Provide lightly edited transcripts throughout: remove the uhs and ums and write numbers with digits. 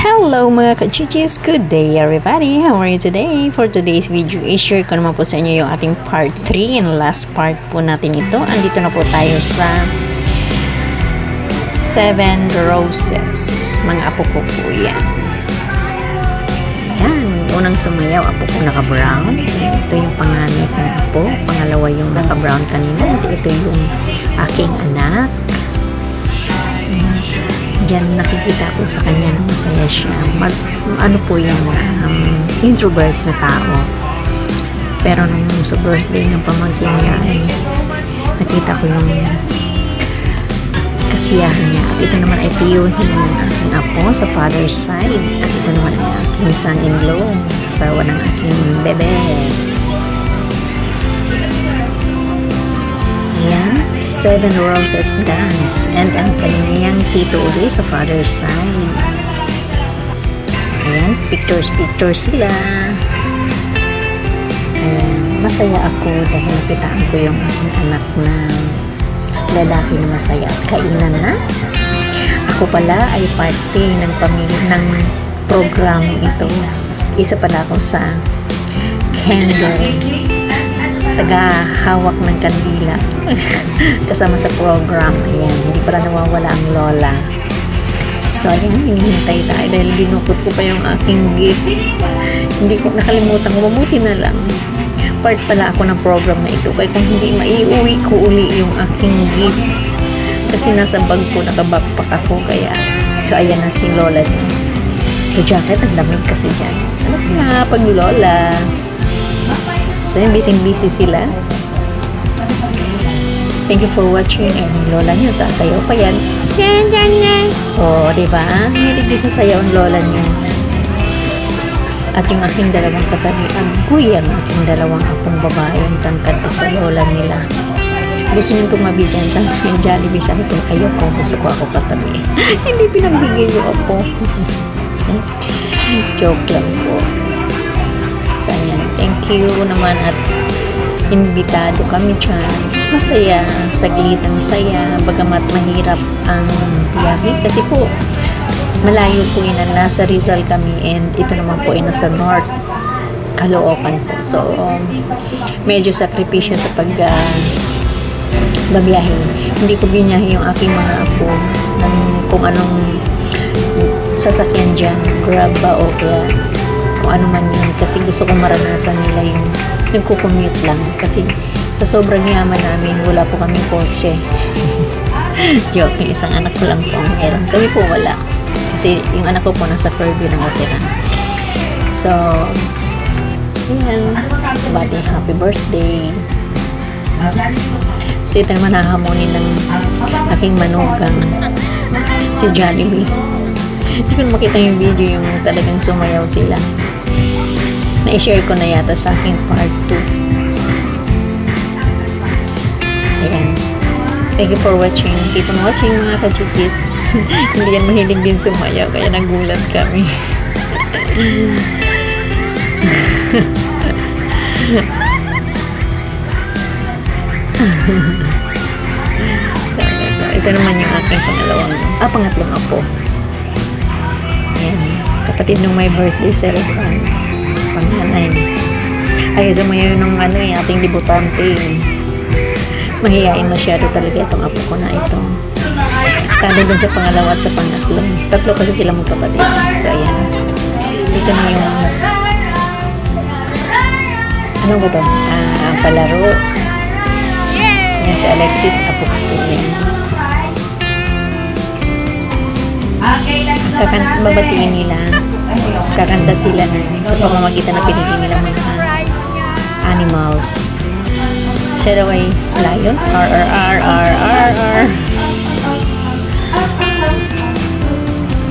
Hello mga ka-chichis! Good day everybody! How are you today? For today's video, i-share ko naman po sa inyo yung ating part 3 and last part po natin ito. Andito na po tayo sa 7 roses. Mga apo ko po yan. Yan. Unang sumayaw, apo ko naka-brown. Ito yung panganay kong apo. Pangalawa yung naka-brown kanina. Ito yung aking anak. Diyan nakikita ko sa kanya na masaya siya. Ano po yung introvert na tao. Pero nung sa birthday ng pamangkin niya ay nakita ko yung kasiyahan niya. At ito naman ay tiyuhin ng aking apo sa father's side. At ito naman ay aking son-in-law, asawa ng aking bebe. Ayan. 7 roses dance and ang kanyang tito uli sa father's side. Ayan, pictures sila. Ayan, masaya ako dahil nakitaan ko yung aking anak na lalaki na masaya at kainan na. Ako pala ay parte ng ng program ito. Isa pala ako sa candle, taga-hawak ng kandila kasama sa program. Ayan, hindi pala nawawala ang lola. So ayan, hinihintay tayo dahil binukot ko pa yung aking gift. Hindi ko nakalimutan ko, mabuti na lang part pala ako ng program na ito, kaya kung hindi maiuwi ko uli yung aking gift kasi nasa bag ko, naka-backpack ako. Kaya so ayan na si lola niya. Yung jacket, ang lamig kasi dyan. Alam na, pag lola. So, yung busy sila. Thank you for watching. And lola niyo, sasayaw pa yan. Yan. O, diba? Hilig din sasayaw ang lola niyo. At yung aking dalawang katabi, agoy ang aking dalawang apong babae, yung tangkad ko sa lola nila. Gusto nyo tumabi dyan sa aking Jollibee. Sabi ko, ayoko, gusto ko ako katabi. Hindi pinagbigay yung apo. Joke lang po. So, ayan. Thank you naman at imbitado kami dyan. Masaya, saglitan saya, bagamat mahirap ang biyahe. Kasi po, malayo po yun, nasa Rizal kami and ito naman po ay nasa North, Caloocan po. So, medyo sakripisyo sa pagbabiyahe. Hindi ko binahe yung aking mga apo ng kung anong sasakyan dyan, Grab ba o kaya kung ano man yun, kasi gusto kong maranasan nila yung nagkukommute lang kasi sa sobrang yaman namin wala po kaming kotse. Joke, yung isang anak ko lang po ang meron, kami po wala kasi yung anak ko po nasa Fairview ng Otera. So yan, bati happy birthday. So ito naman hahamonin ng aking manugang si Jollibee. Hindi ko makita yung video yung talagang sumayaw sila. Na-share ko na yata sa aking part 2. Ayan. Thank you for watching. Keep on watching mga ka-chikis. Hindi yan mahilig din sumayaw kaya nagulat kami. Ito naman yung aking pangatlong apo. Ayan, kapatid nung may birthday celebrant, panganay. Ayaw sumayaw nung ating debutante. Mahihain masyado talaga itong apo ko na ito. Talo dun sa pangalawa at sa pangatlo. Tatlo kasi sila magkapatid. So ayan, ito na yung ano ba ito? Palaro. Ayan si Alexis, apo ko yan. Babatiin nila, kakanta sila sa pamamagitan na pinili nila mga animals. Siya daw ay lion, R.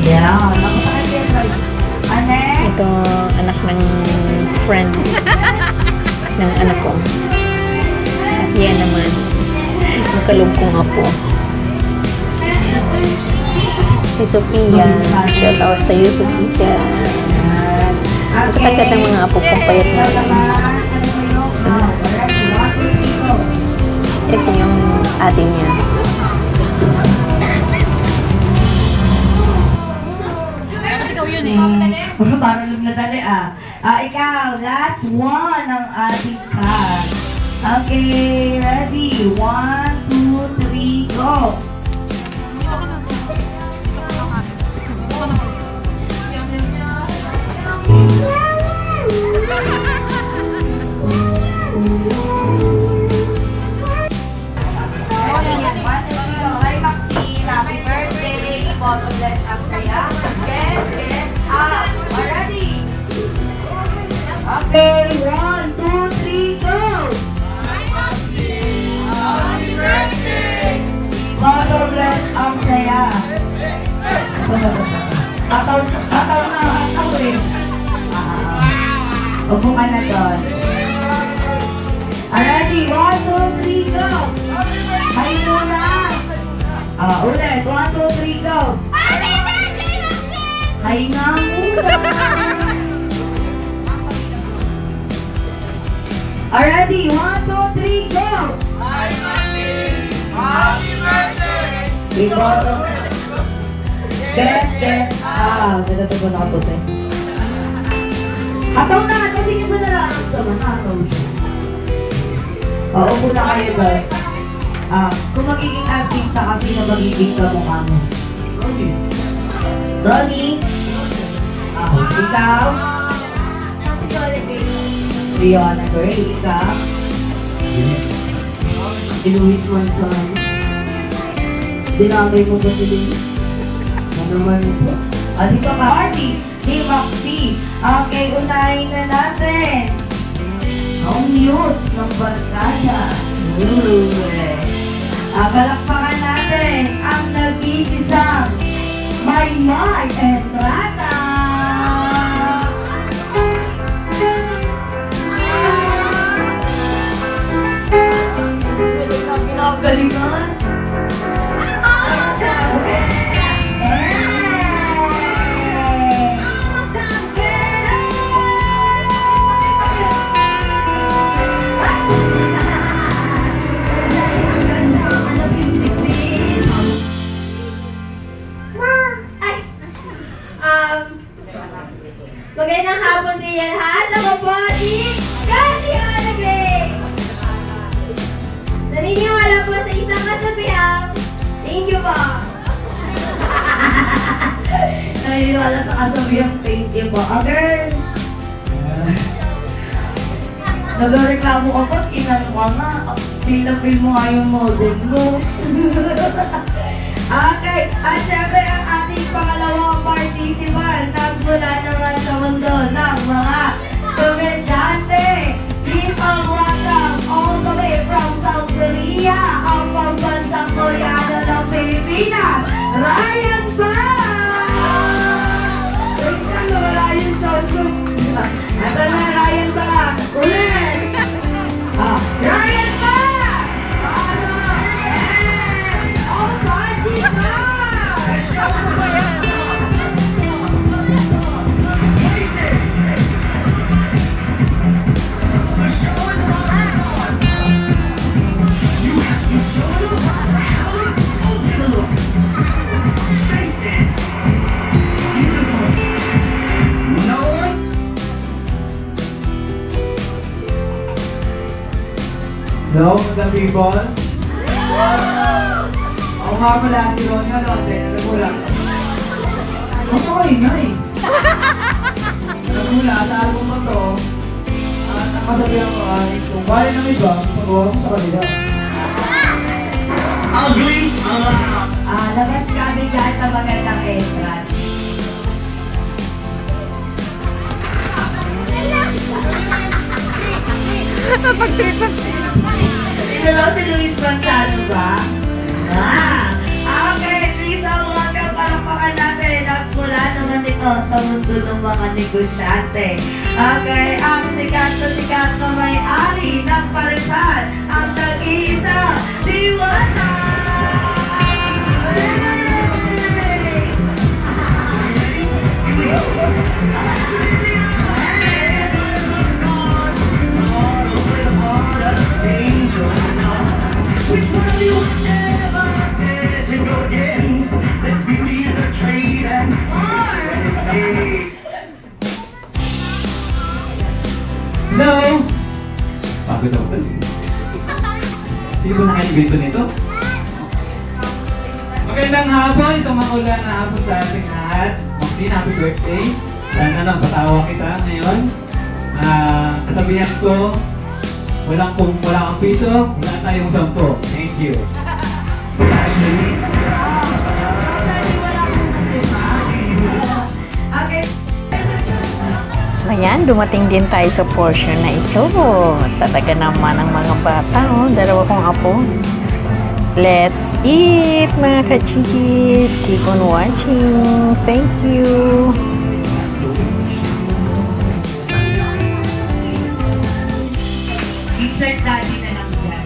Yeah. anak ng friend ng anak ko. At yan naman, yung kalog kong apo. Si Sophia. Shout out sa iyo, Sophia. Nakatagat ng mga apo kong payat na rin. Ito yung ate niya. Parang nagdali ikaw, last one ang ating card. Okay, ready? 1, 2, 3, go! Hi, Maxine. Happy birthday. Bottomless ang saya. Get up. Already. Okay, 1, 2, 3, go! Hi, Maxine. Happy birthday. Bottomless ang saya. Ataw eh. Upo ka na doon. Already, 1, 2, 3, go! Hay muna! Ulit, 1, 2, 3, go! Hay nga muna! Already, 1, 2, 3, go! Hi, Maxine! Happy birthday! Get out! Dito ko na ito eh. Ataw na! Tingin mo na lang ito. Ataw siya. Upo na kayo guys. Kung magiging artista kasi na magiging kamukha mo. Ronnie? Ikaw? Rihanna Gray, ikaw? Si Luis Manson. Dinamay mo ba si Luis? Ano naman ito? Di ka ka-arty? Di Maxi. Okay, unahin na natin. Ang news ng barkada. Palakpakan natin ang nag-iisang Maymay Entrata. Pwede kang ginagalingan. Magandang hapon din yan lahat. Ako po si Rihanna Gray. Naniniwala po sa isang kasabihan. Thank you po. Naniniwala sa kasabihan. Thank you po. Girl! Nag-reklamo ka po. Kinano ka nga. Feel mo nga yung model mo. Okay, at syempre ang ating pangalawang participant nagmula naman sa mundo ng mga komedyante. Please welcome all the way from South Korea, ang pambansang Koreano ng Pilipinas, Ryan Ba! Wait ka na, Ryan Ba? Ito na, Ryan Ba! Ulit! Ryan Ba! Hello, mga people. Ako nga pala si Ronya, no? Nagmula. Ako kayo nga eh. Nagmula sa album mo to. Nakasabihan ko ay kung kaya ng iba, pagawa ko sa kanila. Labas kami dyan sa magandang entrance. Napag-tripan. Sino daw si Luis Manzano ba? Okay, please welcome para pakan natin ang mula naman ni to sa mundo ng mga negosyante. Okay, ang sikat na may-ari ng parisan, ang tag-iisa, Diwata! Hello! Pagod ako. Sino ba nakaibento nito? Magandang hapon, itong maulan na hapon sa ating lahat. Maxine, happy birthday. Sana lang patawa kita ngayon. Kasabihan ko, wala kang piso, wala tayong 10. Thank you. So ayan, dumating din tayo sa portion na ito. Talaga naman ang mga bata, oh. Dalawa kong apo. Let's eat, mga kachichis. Keep on watching. Thank you. Insert daddy na lang dyan.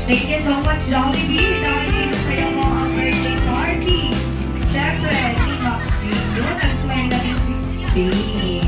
Thank you so much, Jollibee. Nakikinig sa iyo mo ang birthday party. Siyempre, si Maxine, yun ang 2016.